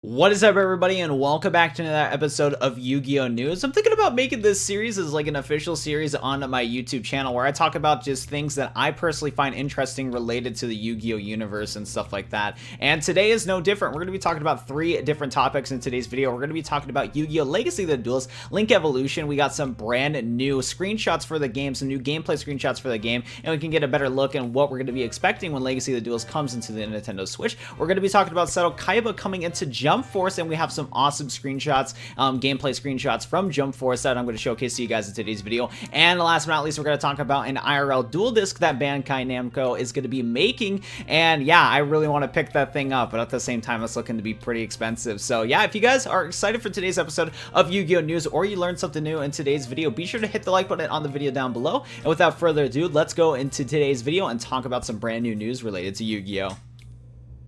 What is up, everybody, and welcome back to another episode of Yu-Gi-Oh! News. I'm thinking about making this series as like an official series on my YouTube channel where I talk about just things that I personally find interesting related to the Yu-Gi-Oh! Universe and stuff like that. And today is no different. We're going to be talking about 3 different topics in today's video. We're going to be talking about Yu-Gi-Oh! Legacy of the Duelist Link Evolution. We got some brand new screenshots for the game, some new gameplay screenshots for the game, and we can get a better look at what we're going to be expecting when Legacy of the Duelist comes into the Nintendo Switch. We're going to be talking about Seto Kaiba coming into Jump Force, and we have some awesome screenshots, gameplay screenshots from Jump Force that I'm going to showcase to you guys in today's video. And last but not least, we're going to talk about an IRL Duel Disk that Bandai Namco is going to be making. And yeah, I really want to pick that thing up, but at the same time, it's looking to be pretty expensive. So yeah, if you guys are excited for today's episode of Yu-Gi-Oh! News, or you learned something new in today's video, be sure to hit the like button on the video down below. And without further ado, let's go into today's video and talk about some brand new news related to Yu-Gi-Oh!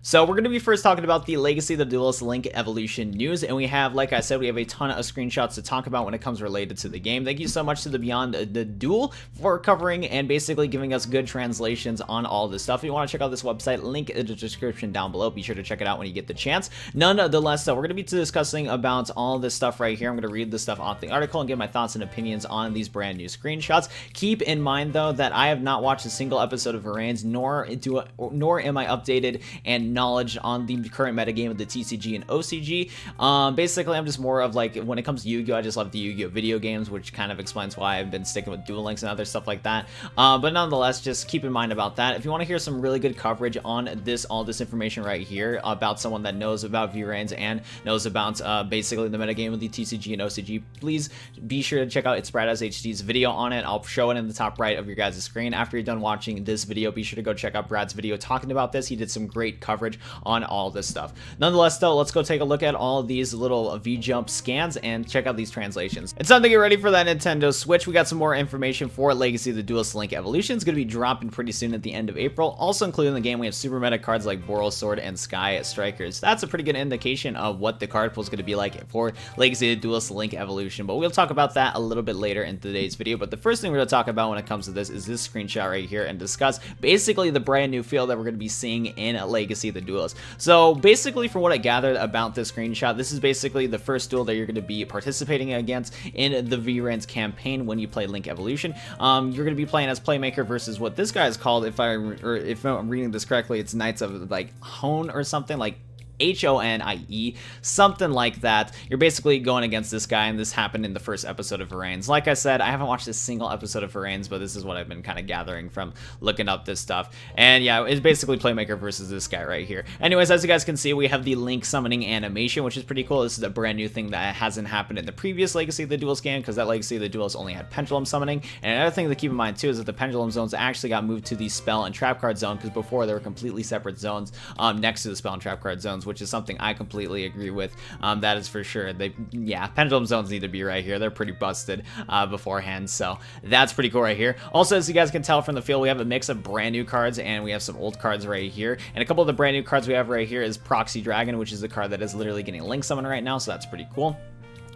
So we're going to be first talking about the Legacy of the Duelist Link Evolution news, and we have, like I said, we have a ton of screenshots to talk about when it comes related to the game. Thank you so much to the Beyond the Duel for covering and basically giving us good translations on all this stuff. If you want to check out this website, link in the description down below. Be sure to check it out when you get the chance. Nonetheless, though, we're going to be discussing about all this stuff right here. I'm going to read this stuff off the article and give my thoughts and opinions on these brand new screenshots. Keep in mind, though, that I have not watched a single episode of Varans, nor am I updated and knowledge on the current metagame of the TCG and OCG. Basically, I'm just more of like, when it comes to Yu-Gi-Oh! I just love the Yu-Gi-Oh! Video games, which kind of explains why I've been sticking with Duel Links and other stuff like that. But nonetheless, just keep in mind about that. If you want to hear some really good coverage on all this information right here about someone that knows about VRANs and knows about basically the metagame of the TCG and OCG, please be sure to check out It's Brad as HD's video on it. I'll show it in the top right of your guys' screen. After you're done watching this video, be sure to go check out Brad's video talking about this. He did some great coverage on all this stuff. Nonetheless, though, let's go take a look at all of these little V-Jump scans and check out these translations. It's time to get ready for that Nintendo Switch. We got some more information for Legacy of the Duelist Link Evolution. It's going to be dropping pretty soon at the end of April. Also included in the game, we have super meta cards like Boral Sword and Sky Strikers. That's a pretty good indication of what the card pool is going to be like for Legacy of the Duelist Link Evolution, but we'll talk about that a little bit later in today's video. But the first thing we're going to talk about when it comes to this is this screenshot right here and discuss basically the brand new feel that we're going to be seeing in Legacy of the Duelist. So basically, from what I gathered about this screenshot, this is basically the first duel that you're going to be participating against in the VRANs campaign when you play Link Evolution. You're going to be playing as Playmaker versus what this guy is called, if I'm reading this correctly, it's Knights of like Hone or something, like Honie, something like that. You're basically going against this guy, and this happened in the first episode of Varans. Like I said, I haven't watched a single episode of Varans, but this is what I've been kind of gathering from looking up this stuff. And yeah, it's basically Playmaker versus this guy right here. Anyways, as you guys can see, we have the Link summoning animation, which is pretty cool. This is a brand new thing that hasn't happened in the previous Legacy of the Duelist game, because that Legacy of the Duelist only had Pendulum summoning. And another thing to keep in mind too is that the Pendulum zones actually got moved to the Spell and Trap card zone, because before they were completely separate zones next to the Spell and Trap card zones, which is something I completely agree with. That is for sure. Yeah, Pendulum zones need to be right here. They're pretty busted beforehand, so that's pretty cool right here. Also, as you guys can tell from the field, we have a mix of brand new cards and we have some old cards right here. And a couple of the brand new cards we have right here is Proxy Dragon, which is the card that is literally getting Link Summon right now, so that's pretty cool.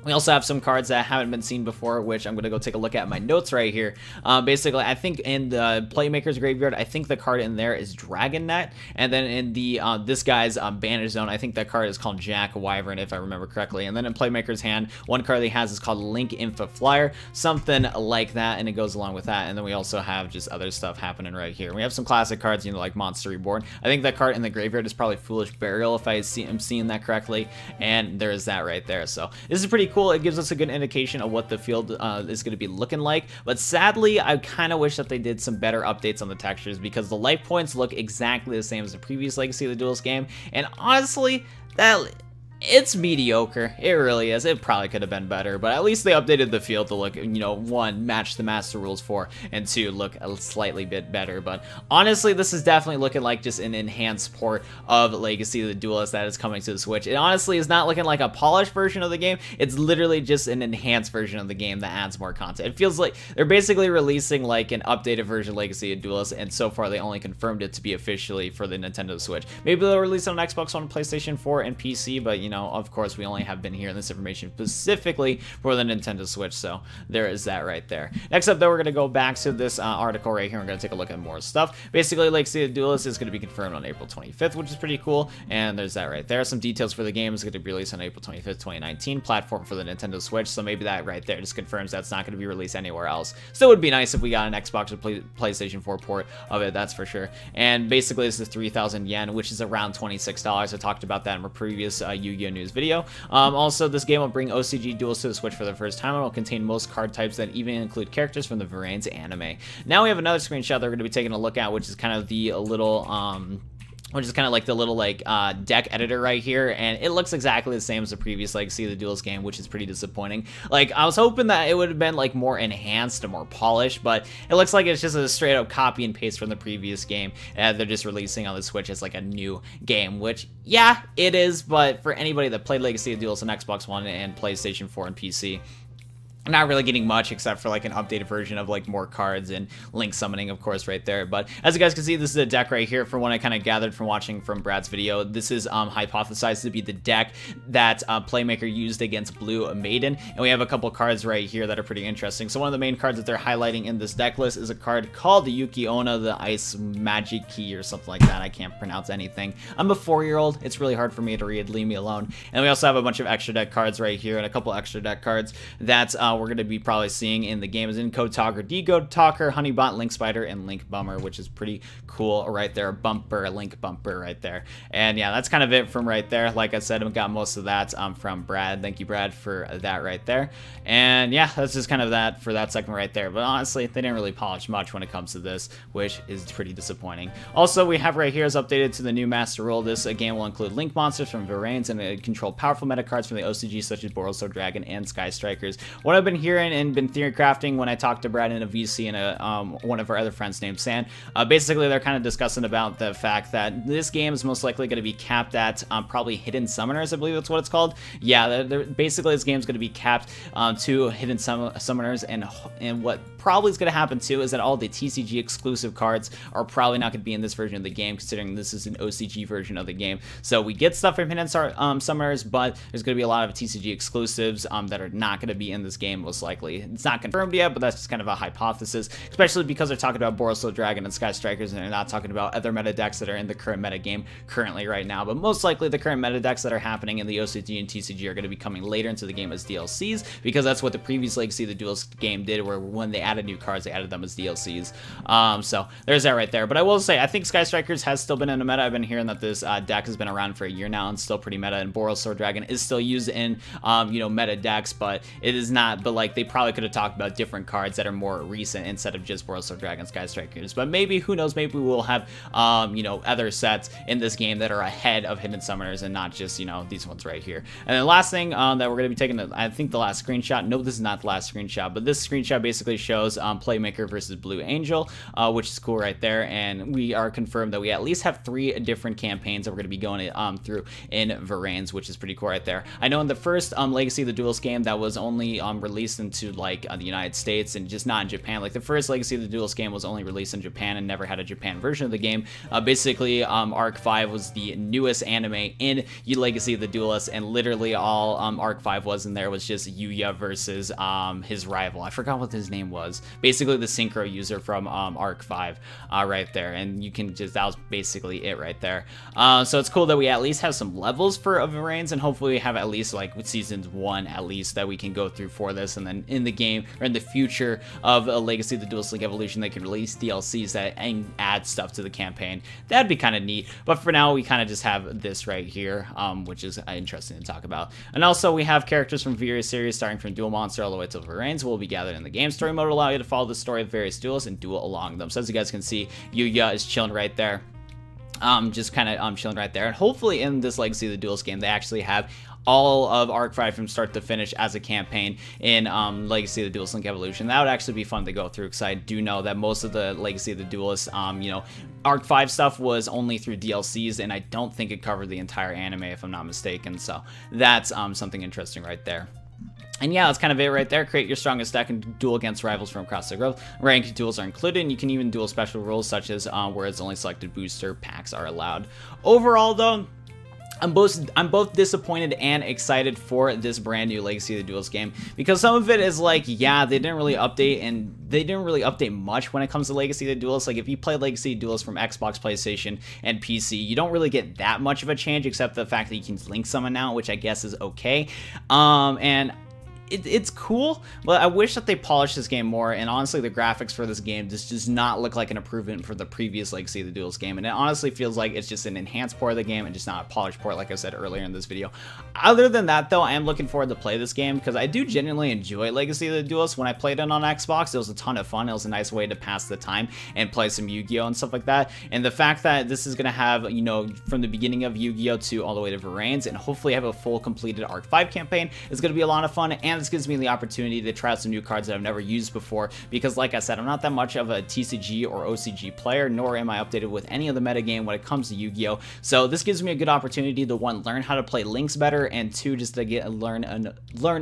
We also have some cards that haven't been seen before, which I'm going to go take a look at my notes right here. Basically, I think in the Playmaker's Graveyard, I think the card in there is Dragon Net. And then in the this guy's Banish Zone, I think that card is called Jack Wyvern, if I remember correctly. And then in Playmaker's hand, one card that he has is called Link Infa Flyer, something like that, and it goes along with that. And then we also have just other stuff happening right here. We have some classic cards, you know, like Monster Reborn. I think that card in the Graveyard is probably Foolish Burial, if I'm seeing that correctly. And there's that right there. So this is pretty cool. It gives us a good indication of what the field is going to be looking like, but sadly I kind of wish that they did some better updates on the textures, because the life points look exactly the same as the previous Legacy of the Duelist game, and honestly, it's mediocre. It really is. It probably could have been better, but at least they updated the field to look, you know, 1, match the Master Rules 4, and 2, look a slightly bit better. But honestly, this is definitely looking like just an enhanced port of Legacy of the Duelist that is coming to the Switch. It honestly is not looking like a polished version of the game. It's literally just an enhanced version of the game that adds more content. It feels like they're basically releasing like an updated version of Legacy of Duelist, and so far they only confirmed it to be officially for the Nintendo Switch. Maybe they'll release it on Xbox One, PlayStation 4, and PC, but you know, know, of course, we only have been hearing this information specifically for the Nintendo Switch, so there is that right there. Next up, though, we're going to go back to this article right here. We're going to take a look at more stuff. Basically, Legacy of the Duelist is going to be confirmed on April 25th, which is pretty cool, and there's that right there. Some details for the game is going to be released on April 25th, 2019, platform for the Nintendo Switch, so maybe that right there just confirms that's not going to be released anywhere else. Still would be nice if we got an Xbox or PlayStation 4 port of it, that's for sure. And basically, this is 3,000 yen, which is around $26. I talked about that in my previous Yu-Gi-Oh! News video. Also, this game will bring OCG duels to the Switch for the first time, and will contain most card types that even include characters from the Varens anime. Now we have another screenshot that we're going to be taking a look at, which is kind of the little deck editor right here, and it looks exactly the same as the previous Legacy of the Duelist game, which is pretty disappointing. Like, I was hoping that it would have been like more enhanced and more polished, but it looks like it's just a straight up copy and paste from the previous game, and they're just releasing on the Switch as like a new game, which, yeah, it is, but for anybody that played Legacy of the Duelist on Xbox One and PlayStation 4 and PC, not really getting much except for like an updated version of like more cards and link summoning, of course, right there. But as you guys can see, this is a deck right here from what I kind of gathered from watching from Brad's video. This is hypothesized to be the deck that Playmaker used against Blue Maiden, and we have a couple cards right here that are pretty interesting. So one of the main cards that they're highlighting in this deck list is a card called the Yuki Onna, the Ice Magic Key or something like that. I can't pronounce anything. I'm a 4-year-old. It's really hard for me to read. Leave me alone. And we also have a bunch of extra deck cards right here and a couple extra deck cards that we're going to be probably seeing in the game, is in Code Talker, Decode Talker, Honeybot, Link Spider, and Link Bummer, which is pretty cool right there. Link Bumper right there. And yeah, that's kind of it from right there. Like I said, I got most of that from Brad. Thank you, Brad, for that right there. And yeah, that's just kind of that for that segment right there. But honestly, they didn't really polish much when it comes to this, which is pretty disappointing. Also, we have right here is updated to the new Master Rule. This game will include Link monsters from Varens and control powerful meta cards from the OCG, such as Boroslo Dragon and Sky Strikers. What I've been hearing and been theory crafting when I talked to Brad in a VC and one of our other friends named San, basically they're kind of discussing about the fact that this game is most likely going to be capped at probably hidden summoners, I believe that's what it's called. Yeah, basically this game is going to be capped to hidden summoners, and what probably is going to happen too is that all the TCG exclusive cards are probably not going to be in this version of the game, considering this is an OCG version of the game. So we get stuff from hidden summoners, but there's going to be a lot of TCG exclusives that are not going to be in this game most likely. It's not confirmed yet, but that's just kind of a hypothesis, especially because they're talking about Boroslo Dragon and Sky Strikers, and they're not talking about other meta decks that are in the current meta game currently right now. But most likely the current meta decks that are happening in the OCG and TCG are going to be coming later into the game as DLCs, because that's what the previous Legacy of the Duelist game did, where when they added new cards, they added them as DLCs. So there's that right there. But I will say, I think Sky Strikers has still been in the meta. I've been hearing that this deck has been around for a year now and still pretty meta, and Boroslo Dragon is still used in meta decks, but it is not. But like, they probably could have talked about different cards that are more recent instead of just Boroslo Dragon, Sky Strikers. But maybe, who knows, maybe we'll have other sets in this game that are ahead of hidden summoners and not just these ones right here. And the last thing that we're going to be taking, I think the last screenshot, no, this is not the last screenshot, but this screenshot basically shows Playmaker versus Blue Angel, which is cool right there. And we are confirmed that we at least have 3 different campaigns that we're going to be going through in Varens, which is pretty cool right there. I know in the first Legacy of the Duelist game that was only released into like the United States and just not in Japan. Like, the first Legacy of the Duelist game was only released in Japan and never had a Japan version of the game. Basically, Arc 5 was the newest anime in Legacy of the Duelist, and literally all Arc 5 was in there was just Yuya versus his rival. I forgot what his name was. Basically, the synchro user from Arc 5 right there, and you can just, that was basically it right there. So it's cool that we at least have some levels for Varens, and hopefully we have at least like seasons 1 at least that we can go through for this, and then in the game or in the future of a Legacy of the Duelist Link Evolution, they can release DLCs that and add stuff to the campaign. That'd be kind of neat. But for now, we kind of just have this right here, which is interesting to talk about. And also, we have characters from various series, starting from Duel Monster all the way to Varens, will be gathered in the game. Story mode will allow you to follow the story of various duels and duel along them. So as you guys can see, Yuya is chilling right there. Just kind of chilling right there. And hopefully in this Legacy of the Duelist game, they actually have all of Arc 5 from start to finish as a campaign in Legacy of the Duelist Link Evolution. That would actually be fun to go through, because I do know that most of the Legacy of the Duelist, Arc 5 stuff was only through DLCs, and I don't think it covered the entire anime, if I'm not mistaken. So that's something interesting right there. And yeah, that's kind of it right there. Create your strongest deck and duel against rivals from across the globe. Ranked duels are included, and you can even duel special rules, such as where it's only selected booster packs are allowed. Overall, though, I'm both disappointed and excited for this brand new Legacy of the Duelist game, because some of it is like, yeah, they didn't really update much when it comes to Legacy of the Duelist. Like, if you play Legacy of the Duelist from Xbox, PlayStation, and PC, you don't really get that much of a change, except the fact that you can link summon now, which I guess is okay. And it's cool, but I wish that they polished this game more, and honestly the graphics for this game just does not look like an improvement for the previous Legacy of the Duelist game, and it honestly feels like it's just an enhanced port of the game and just not a polished port, like I said earlier in this video. Other than that though, I am looking forward to play this game, because I do genuinely enjoy Legacy of the Duelist. When I played it on Xbox, it was a ton of fun. It was a nice way to pass the time and play some Yu-Gi-Oh and stuff like that, and the fact that this is going to have, you know, from the beginning of Yu-Gi-Oh to all the way to Varaine's, and hopefully have a full completed Arc 5 campaign, is going to be a lot of fun, and this gives me the opportunity to try out some new cards that I've never used before, because like I said, I'm not that much of a TCG or OCG player, nor am I updated with any of the metagame when it comes to Yu-Gi-Oh! So this gives me a good opportunity to, one, learn how to play links better, and two, just to learn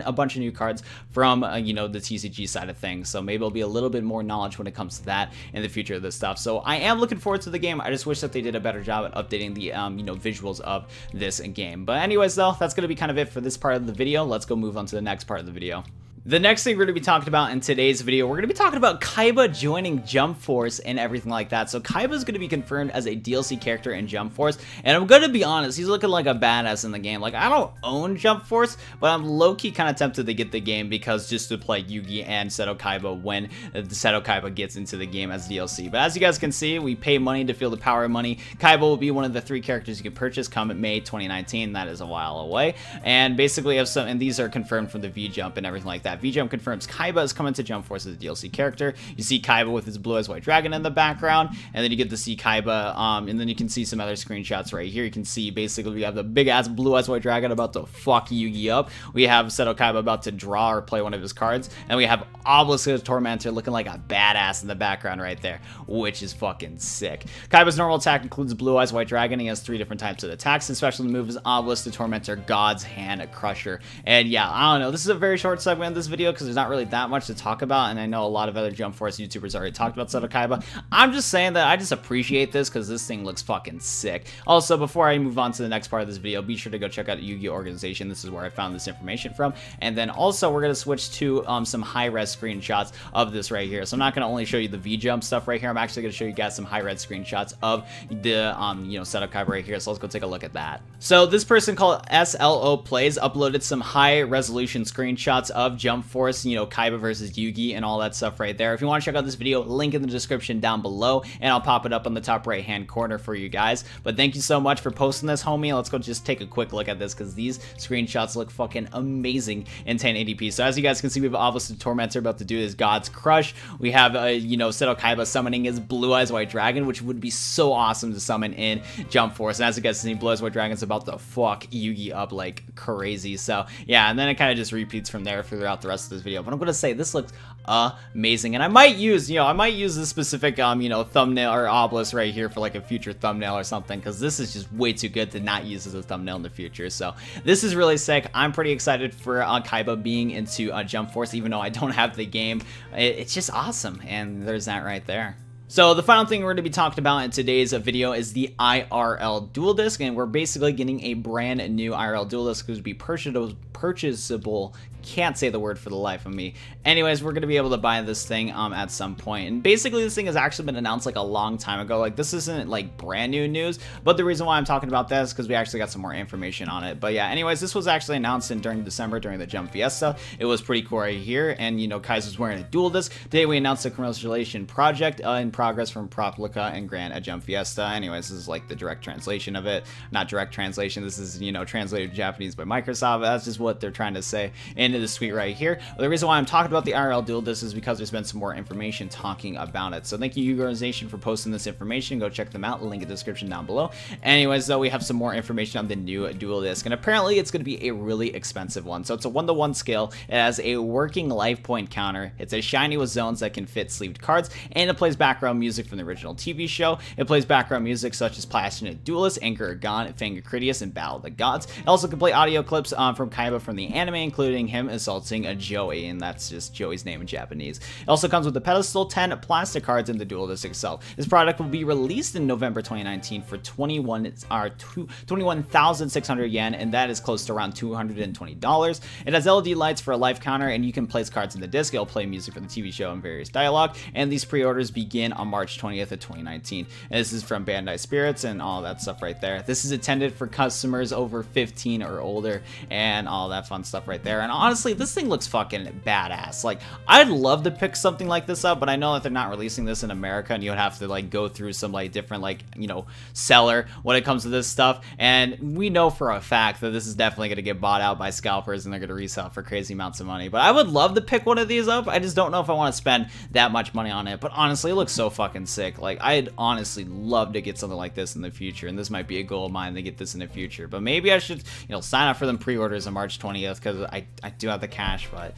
a bunch of new cards from you know, the TCG side of things. So maybe it'll be a little bit more knowledge when it comes to that in the future of this stuff. So I am looking forward to the game. I just wish that they did a better job at updating the you know, visuals of this game. But anyways though, that's gonna be kind of it for this part of the video. Let's go move on to the next part of the video. The next thing we're going to be talking about in today's video, we're going to be talking about Kaiba joining Jump Force and everything like that. So Kaiba is going to be confirmed as a DLC character in Jump Force, and I'm going to be honest, he's looking like a badass in the game. Like, I don't own Jump Force, but I'm low-key kind of tempted to get the game, because just to play Yugi and Seto Kaiba when the Seto Kaiba gets into the game as DLC. But as you guys can see, we pay money to feel the power of money. Kaiba will be one of the 3 characters you can purchase come May 2019. That is a while away. And basically, have some, and these are confirmed from the V-Jump and everything like that. V-Jump confirms Kaiba is coming to Jump Force as a DLC character. You see Kaiba with his blue eyes white dragon in the background, and then you get to see Kaiba, and then you can see some other screenshots right here. You can see basically we have the big ass blue eyes white dragon about to fuck Yugi up. We have Seto Kaiba about to draw or play one of his cards, and we have Obelisk the Tormentor looking like a badass in the background right there, which is fucking sick. Kaiba's normal attack includes blue eyes white dragon. He has 3 different types of attacks, and special move is Obelisk the Tormentor, God's Hand Crusher. And yeah, I don't know, this is a very short segment of this video because there's not really that much to talk about, and I know a lot of other Jump Force YouTubers already talked about Seto Kaiba. I'm just saying that I just appreciate this because this thing looks fucking sick. Also, before I move on to the next part of this video, be sure to go check out Yu-Gi-Oh! Organization. This is where I found this information from. And then also, we're going to switch to some high-res screenshots of this right here. So I'm not going to only show you the V-Jump stuff right here. I'm actually going to show you guys some high-res screenshots of the, you know, Seto Kaiba right here. So let's go take a look at that. So this person called SLO Plays uploaded some high-resolution screenshots of Jump Force, you know, Kaiba versus Yugi and all that stuff right there. If you want to check out this video, link in the description down below, and I'll pop it up on the top right hand corner for you guys. But thank you so much for posting this, homie. Let's go just take a quick look at this, because these screenshots look fucking amazing in 1080p. So as you guys can see, we have Obelisk the Tormentor about to do his God's Crush. We have you know, Seto Kaiba summoning his Blue Eyes White Dragon, which would be so awesome to summon in Jump Force. And as you guys see, Blue Eyes White Dragon's about to fuck Yugi up like crazy. So yeah, and then it kind of just repeats from there throughout the rest of this video. But I'm gonna say this looks amazing, and I might use, you know, I might use this specific you know, thumbnail or obelisk right here for like a future thumbnail or something, because this is just way too good to not use as a thumbnail in the future. So this is really sick. I'm pretty excited for Kaiba being into Jump Force, even though I don't have the game. It's just awesome, and there's that right there. So the final thing we're going to be talking about in today's video is the IRL Duel Disk, and we're basically getting a brand new IRL Duel Disk to be purchasable. Can't say the word for the life of me. Anyways, we're going to be able to buy this thing at some point. And basically this thing has actually been announced like a long time ago. Like, this isn't like brand new news, but the reason why I'm talking about this is because we actually got some more information on it. But yeah, anyways, this was actually announced during December during the Jump Fiesta. It was pretty cool right here, and you know, Kaiser's wearing a Duel Disk. Today we announced a commercialization project in progress from Proplica and Grant at Jump Fiesta. Anyways, this is like the direct translation of it. Not direct translation, this is, you know, translated to Japanese by Microsoft. That's just what they're trying to say into the suite right here. But the reason why I'm talking about the IRL Duel Disk is because there's been some more information talking about it. So thank you, Yu-Gi-Oh! Organization, for posting this information. Go check them out. Link in the description down below. Anyways, though, we have some more information on the new Duel Disk, and apparently it's going to be a really expensive one. So it's a 1-to-1 scale. It has a working life point counter. It's a shiny with zones that can fit sleeved cards, and it plays background background music from the original TV show. It plays background music such as Passionate Duelist, Anchor Gon, Fang of Critias, and Battle of the Gods. It also can play audio clips from Kaiba from the anime, including him assaulting a Joey, and that's just Joey's name in Japanese. It also comes with the pedestal, 10 plastic cards, and the Duel Disk itself. This product will be released in November 2019 for 21,600 yen, and that is close to around $220. It has LED lights for a life counter, and you can place cards in the disc. It'll play music for the TV show and various dialogue, and these pre-orders begin on March 20th of 2019. And this is from Bandai Spirits and all that stuff right there. This is intended for customers over 15 or older and all that fun stuff right there. And honestly, this thing looks fucking badass. Like, I'd love to pick something like this up, but I know that they're not releasing this in America, and you would have to like go through some like different like, you know, seller when it comes to this stuff. And we know for a fact that this is definitely going to get bought out by scalpers, and they're going to resell for crazy amounts of money. But I would love to pick one of these up. I just don't know if I want to spend that much money on it. But honestly, it looks so fucking sick. Like, I'd honestly love to get something like this in the future, and this might be a goal of mine to get this in the future. But maybe I should, you know, sign up for them pre-orders on March 20th, because I do have the cash. But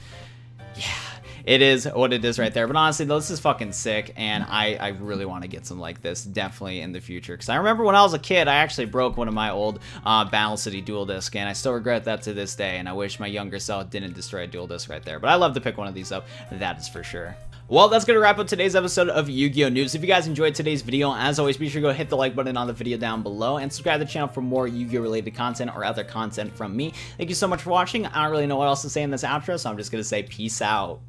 yeah, it is what it is right there. But honestly, this is fucking sick, and I really want to get something like this definitely in the future. Because I remember when I was a kid, I actually broke one of my old Battle City Duel Disk, and I still regret that to this day, and I wish my younger self didn't destroy a Duel Disk right there. But I love to pick one of these up, that is for sure. Well, that's going to wrap up today's episode of Yu-Gi-Oh! News. If you guys enjoyed today's video, as always, be sure to go hit the like button on the video down below and subscribe to the channel for more Yu-Gi-Oh! Related content or other content from me. Thank you so much for watching. I don't really know what else to say in this outro, so I'm just going to say peace out.